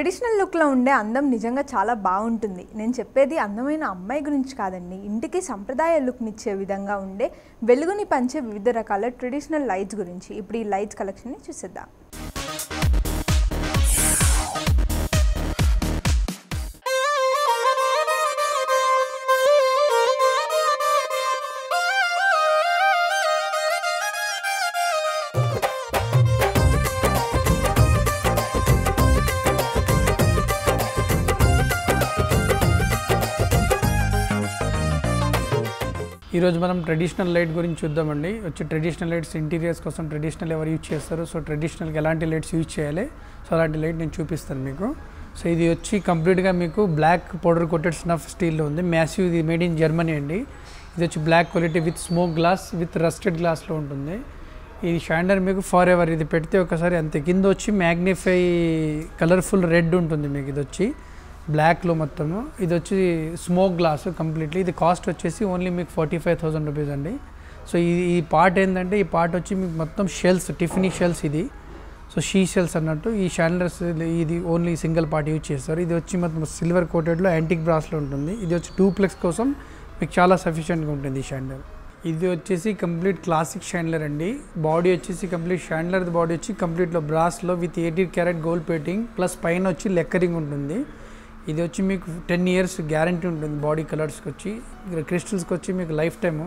Traditional లుక్లో ఉండే అందం నిజంగా చాలా బాగుంటుంది. నేను చెప్పేది అందమైన అమ్మాయి గురించి కాదండి, ఇంటికి సంప్రదాయ లుక్నిచ్చే విధంగా ఉండే వెలుగుని పంచే వివిధ రకాల ట్రెడిషనల్ లైట్స్ గురించి. ఇప్పుడు ఈ లైట్స్ కలెక్షన్ని చూసేద్దాం. ఈరోజు మనం ట్రెడిషనల్ లైట్ గురించి చూద్దామండి. ట్రెడిషనల్ లైట్స్ ఇంటీరియర్స్ కోసం ట్రెడిషనల్ ఎవరు యూజ్ చేస్తారు, సో ట్రెడిషనల్కి ఎలాంటి లైట్స్ యూజ్ చేయాలి, సో అలాంటి లైట్ నేను చూపిస్తాను మీకు. సో ఇది కంప్లీట్గా మీకు బ్లాక్ పౌడర్ కోటెడ్ స్నఫ్ స్టీల్లో ఉంది. మ్యాసివ్, ఇది మేడ్ ఇన్ జర్మనీ అండి. ఇది black quality with smoke glass with rusted గ్లాస్లో ఉంటుంది. ఈ షాండర్ మీకు ఫర్ ఎవర్, ఇది పెడితే ఒకసారి అంతే. కింద మ్యాగ్నిఫై కలర్ఫుల్ రెడ్ ఉంటుంది మీకు. ఇది బ్లాక్లో మొత్తము. ఇది స్మోక్ గ్లాస్ కంప్లీట్లీ. ఇది కాస్ట్ ఓన్లీ మీకు 45,000 రూపీస్ అండి. సో ఈ పార్ట్ ఏంటంటే, ఈ పార్ట్ మీకు మొత్తం షెల్స్, టిఫినీ షెల్స్ ఇది. సో షీ షెల్స్ అన్నట్టు. ఈ షాండర్స్ ఇది ఓన్లీ సింగిల్ పార్ట్ యూజ్ చేస్తారు. ఇది మొత్తం సిల్వర్ కోటెడ్లో యాంటిక్ బ్రాస్లో ఉంటుంది. ఇది డూప్లెక్స్ కోసం మీకు చాలా సఫిషియెంట్గా ఉంటుంది ఈ షాండర్. ఇది కంప్లీట్ క్లాసిక్ షాండ్లర్ అండి. బాడీ కంప్లీట్ షాండ్లర్ బాడీ కంప్లీట్లో బ్రాస్లో with 18 carat gold plating plus పైన లెక్కరింగ్ ఉంటుంది. ఇది మీకు 10 years గ్యారంటీ ఉంటుంది. బాడీ కలర్స్కి క్రిస్టల్స్కి మీకు లైఫ్ టైము.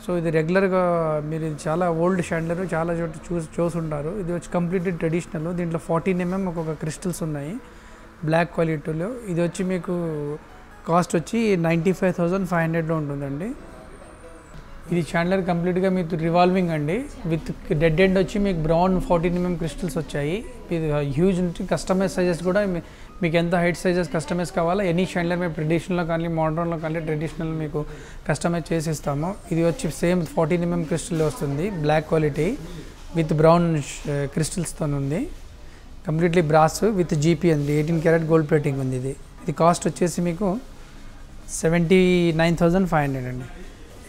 సో ఇది రెగ్యులర్గా మీరు ఇది చాలా ఓల్డ్ షాండ్లర్, చాలా చోట చూసుంటారు. ఇది కంప్లీట్లీ ట్రెడిషనల్. దీంట్లో 14 mm ఒక్కొక్క క్రిస్టల్స్ ఉన్నాయి బ్లాక్ క్వాలిటీలో. ఇది మీకు కాస్ట్ 95,500లో ఉంటుందండి. ఇది షాండ్లర్ కంప్లీట్గా మీకు రివాల్వింగ్ అండి. విత్ డెడ్ ఎండ్ మీకు బ్రౌన్ 14 mm క్రిస్టల్స్ వచ్చాయి. ఇది హ్యూజ్ నుంచి కస్టమైజ్ సైజెస్ కూడా మీకు ఎంత హైట్ సైజెస్ కస్టమైజ్ కావాలో ఎనీ షాండ్లర్ మేము ట్రెడిషనల్లో కానీ మోడర్న్లో కానీ ట్రెడిషనల్ మీకు కస్టమైజ్ చేసిస్తాము. ఇది సేమ్ 14 mm క్రిస్టల్ వస్తుంది. బ్లాక్ క్వాలిటీ విత్ బ్రౌన్ క్రిస్టల్స్తో ఉంది. కంప్లీట్లీ బ్రాస్ విత్ జీపీ అండి. 18 క్యారెట్ గోల్డ్ ప్లేటింగ్ ఉంది. ఇది కాస్ట్ మీకు 79,500 అండి.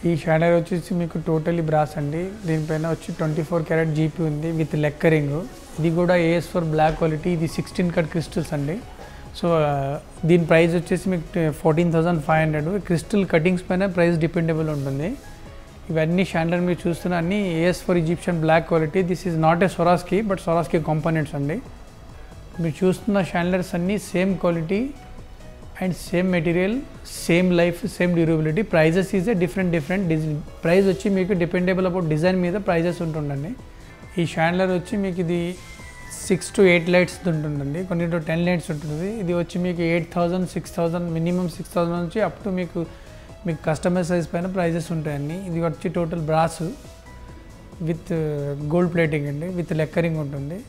ఈ షాండర్ మీకు టోటలీ బ్రాస్ అండి. దీనిపైన 24 క్యారెట్ జీపీ ఉంది విత్ లెక్కరింగ్. ఇది కూడా AS4 బ్లాక్ క్వాలిటీ. ఇది 16 కట్ క్రిస్టల్స్ అండి. సో దీని ప్రైస్ మీకు 14,500. క్రిస్టల్ కటింగ్స్ పైన ప్రైస్ డిపెండబుల్ ఉంటుంది. ఇవన్నీ షాండర్ మీరు చూస్తున్న అన్ని AS4 Egyptian black quality. This is not a Swarovski, but Swarovski components అండి. మీరు చూస్తున్న షాండర్స్ అన్నీ same quality and same material, same life, same durability. Prices is different price మీకు డిపెండబుల్ అబౌట్ డిజైన్ మీద ప్రైజెస్ ఉంటుందండి. ఈ షాండ్లర్ మీకు ఇది 6 to 8 లైట్స్ ఉంటుందండి. కొన్నింటిలో 10 లైట్స్ ఉంటుంది. ఇది మీకు 8,000, 6,000, మినిమం 6,000 నుంచి అప్ టు మీకు కస్టమైజ్ సైజ్ పైన ప్రైజెస్ ఉంటాయండి. ఇది total brass with gold plating అండి, విత్ లెక్కరింగ్ ఉంటుంది.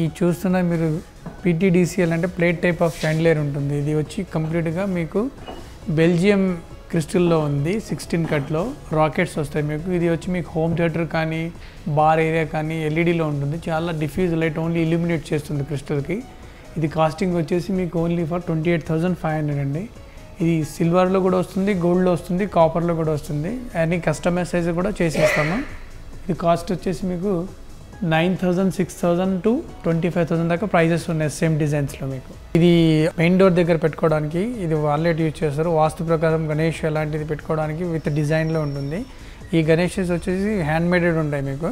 ఈ చూస్తున్న మీరు PTDCL అంటే ప్లేట్ టైప్ ఆఫ్ షాండ్లియర్ ఉంటుంది. ఇది కంప్లీట్గా మీకు బెల్జియం క్రిస్టల్లో ఉంది. 16 కట్లో రాకెట్స్ వస్తాయి మీకు. ఇది మీకు హోమ్ థియేటర్ కానీ బార్ ఏరియా కానీ LEDలో ఉంటుంది. చాలా డిఫ్యూజ్ లైట్ ఓన్లీ ఇల్యూమినేట్ చేస్తుంది క్రిస్టల్కి. ఇది కాస్టింగ్ మీకు ఓన్లీ ఫర్ 28,500 అండి. ఇది సిల్వర్లో కూడా వస్తుంది, గోల్డ్లో వస్తుంది, కాపర్లో కూడా వస్తుంది. అన్ని కస్టమైజ్ సైజ్ కూడా చేసేస్తాము. ఇది కాస్ట్ మీకు 9,000, 6,000 to 25,000 దాకా ప్రైజెస్ ఉన్నాయి సేమ్ డిజైన్స్లో మీకు. ఇది మెయిన్ డోర్ దగ్గర పెట్టుకోవడానికి ఇది వాల్లెట్ యూజ్ చేస్తారు. వాస్తు ప్రకారం గణేష్ అలాంటిది పెట్టుకోవడానికి విత్ డిజైన్లో ఉంటుంది. ఈ గణేషెస్ హ్యాండ్ మేడెడ్ ఉంటాయి. మీకు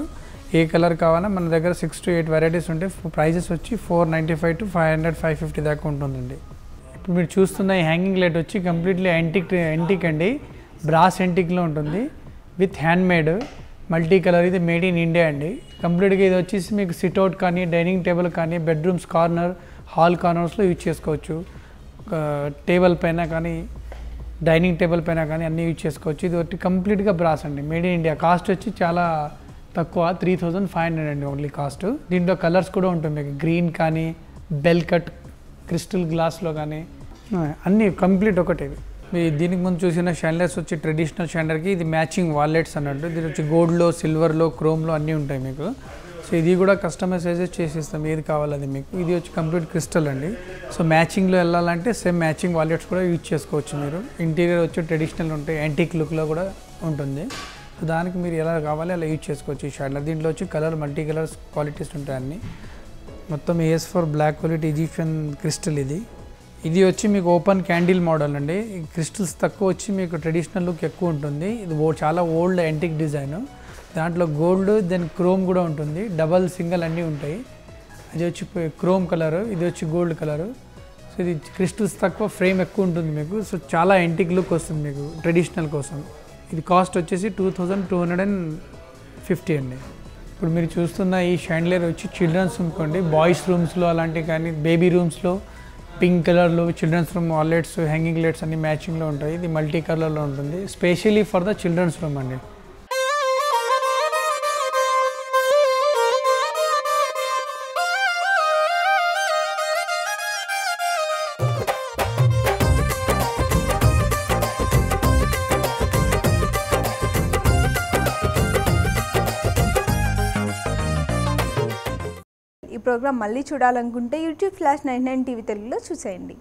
ఏ కలర్ కావాలన్నా మన దగ్గర 6 to 8 వెరైటీస్ ఉంటాయి. ప్రైజెస్ 495 to 500, 550 దాకా ఉంటుందండి. ఇప్పుడు మీరు చూస్తున్న ఈ హ్యాంగింగ్ లైట్ కంప్లీట్లీ యాంటిక్ అండి. బ్రాస్ యాంటిక్లో ఉంటుంది with hand made multi colour. ఇది మేడ్ ఇన్ ఇండియా అండి. కంప్లీట్గా ఇది మీకు సిట్అవుట్ కానీ, డైనింగ్ టేబుల్ కానీ, బెడ్రూమ్స్ కార్నర్, హాల్ కార్నర్స్లో యూజ్ చేసుకోవచ్చు. టేబుల్ పైన కానీ, డైనింగ్ టేబుల్ పైన కానీ అన్నీ యూజ్ చేసుకోవచ్చు. ఇది కంప్లీట్గా బ్రాస్ అండి, మేడ్ ఇన్ ఇండియా. కాస్ట్ చాలా తక్కువ, 3,500 అండి ఓన్లీ కాస్ట్. దీంట్లో కలర్స్ కూడా ఉంటుంది మీకు. గ్రీన్ కానీ, బెల్ కట్ క్రిస్టల్ గ్లాస్లో కానీ అన్నీ కంప్లీట్ ఒకటే. మీరు దీనికి ముందు చూసిన షాండ్లర్స్ ట్రెడిషనల్ షాండర్కి ఇది మ్యాచింగ్ వాల్లెట్స్ అన్నట్టు. దీని గోల్డ్లో, సిల్వర్లో, క్రోమ్లో అన్నీ ఉంటాయి మీకు. సో ఇది కూడా కస్టమైజైజ్ చేసిస్తాం, ఏది కావాలి అది మీకు. ఇది కంప్లీట్ క్రిస్టల్ అండి. సో మ్యాచింగ్లో వెళ్ళాలంటే సేమ్ మ్యాచింగ్ వాల్లెట్స్ కూడా యూజ్ చేసుకోవచ్చు మీరు. ఇంటీరియర్ ట్రెడిషనల్ ఉంటాయి, యాంటిక్ లుక్లో కూడా ఉంటుంది. సో దానికి మీరు ఎలా కావాలి అలా యూజ్ చేసుకోవచ్చు ఈ షాండ్లర్. దీంట్లో కలర్ మల్టీ కలర్స్ క్వాలిటీస్ ఉంటాయి అన్నీ. మొత్తం AS4 black quality Egyptian crystal ఇది వచ్చి మీకు ఓపెన్ క్యాండిల్ మోడల్ అండి. ఈ క్రిస్టల్స్ తక్కువ వచ్చి మీకు ట్రెడిషనల్ లుక్ ఎక్కువ ఉంటుంది. ఇది చాలా ఓల్డ్ యాంటిక్ డిజైన్. దాంట్లో గోల్డ్ దెన్ క్రోమ్ కూడా ఉంటుంది. డబల్ సింగిల్ అన్నీ ఉంటాయి. అది వచ్చి క్రోమ్ కలర్, ఇది వచ్చి గోల్డ్ కలరు. సో ఇది క్రిస్టల్స్ తక్కువ, ఫ్రేమ్ ఎక్కువ ఉంటుంది మీకు. సో చాలా యాంటిక్ లుక్ వస్తుంది మీకు ట్రెడిషనల్ కోసం. ఇది కాస్ట్ వచ్చేసి 2250 అండి. ఇప్పుడు మీరు చూస్తున్న ఈ షాండ్లియర్ వచ్చి చిల్డ్రన్స్ అనుకోండి, బాయ్స్ రూమ్స్లో అలాంటివి కానీ బేబీ రూమ్స్లో పింక్ కలర్లో children's room wallets, hanging lights అన్ని మ్యాచింగ్లో ఉంటాయి. ఇది మల్టీ కలర్లో ఉంటుంది, specially for the children's room అండి. ఈ ప్రోగ్రామ్ మళ్ళీ చూడాలనుకుంటే యూట్యూబ్ /99 టీవీ తెలుగులో చూసేయండి.